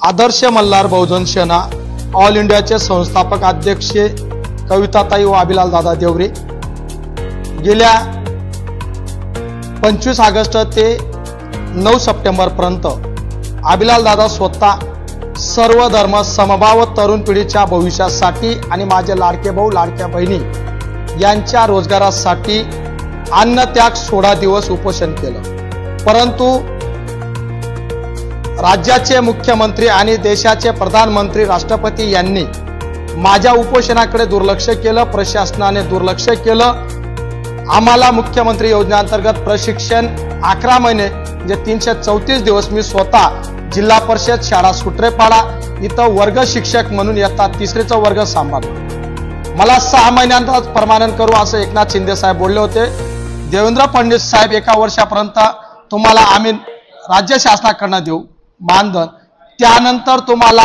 आदर्श मल्हार बहुजन सेना all इंडियाचे संस्थापक अध्यक्ष कविताताई व अभिलाल दादा देवरे गेल्या 25 ऑगस्ट ते 9 सप्टेंबर पर्यंत अभिलाल दादा स्वतः सर्व धर्म समभाव तरुण पिढीच्या भविष्यासाठी आणि माझे लाडके भाऊ लाडक्या बहिणी यांच्या रोजगारासाठी अन्न त्याग 16 दिवस उपोषण केलं। परंतु राज्याचे मुख्यमंत्री आणि देशाचे प्रधानमंत्री राष्ट्रपती यांनी माझ्या उपोषणाकडे दुर्लक्ष केलं, प्रशासनाने दुर्लक्ष केलं। आम्हाला मुख्यमंत्री योजनेअंतर्गत प्रशिक्षण 11 महिने म्हणजे 334 दिवस मी स्वतः जिल्हा परिषद शाळा सुट्रेपाडा इथं वर्ग शिक्षक म्हणून इयत्ता 3रीचा वर्ग सांभाळला। मला 6 महिन्यांतच परमानंट करू असं एकनाथ शिंदे साहेब बोलले होते। देवेंद्र फडणवीस साहेब 1 वर्षापर्यंत तुम्हाला आम्ही राज्य शासनाकडनं देऊ मानधन, त्यानंतर तुम्हाला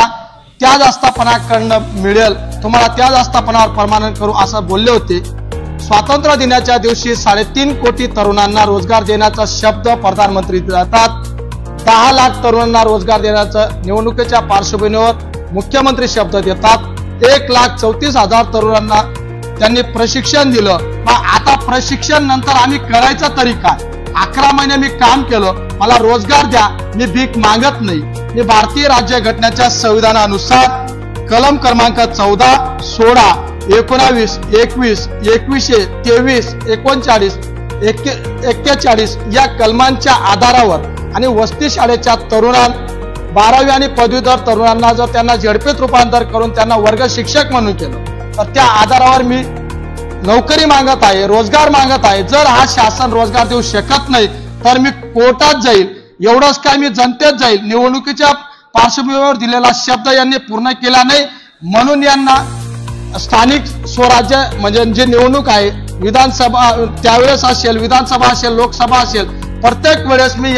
त्या जास्तपणाकडनं मिळेल, तुम्हाला त्या जास्तपणावर परमानंट करू असं बोलले होते। स्वातंत्र्य दिनाच्या दिवशी 3.5 कोटी तरुणांना रोजगार देण्याचा शब्द प्रधानमंत्री देतात। 10 लाख तरुणांना रोजगार देण्याचा निवडणुकीच्या पार्श्वभूमीवर मुख्यमंत्री शब्द देतात। 1,34,000 तरुणांना त्यांनी प्रशिक्षण दिलं। मग आता प्रशिक्षण नंतर आम्ही करायचं तरी काय? 11 महिने मी काम केलं, मला रोजगार द्या, मी भीक मागत नाही। मी भारतीय राज्यघटनेच्या संविधानानुसार कलम क्रमांक 14, 16, 19, 21, 21, 23, 39, 41 या कलमांच्या आधारावर आणि वसती शाळेच्या तरुणां 12वी आणि पदवीधर तरुणांना जर त्यांना झडपीत रूपांतर करून त्यांना वर्ग शिक्षक म्हणून केलं तर त्या आधारावर मी नोकरी मागत आहे, रोजगार मागत आहे। जर हा शासन रोजगार देऊ शकत नाही तर मी कोर्टात जाईल, एवढंच काय मी जनतेत जाईल। निवडणुकीच्या पार्श्वभूमीवर दिलेला शब्द यांनी पूर्ण केला नाही, म्हणून यांना स्थानिक स्वराज्य म्हणजे जे निवडणूक आहे विधानसभा त्यावेळेस असेल, विधानसभा असेल, लोकसभा असेल, प्रत्येक वेळेस मी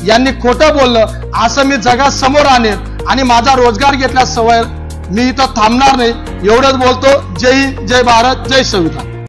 यांनी खोटं बोललं असं मी जगात समोर आणेन आणि माझा रोजगार घेतल्या सवय मी इथं थांबणार नाही। एवढंच बोलतो। जय हिंद, जय भारत, जय संविधान।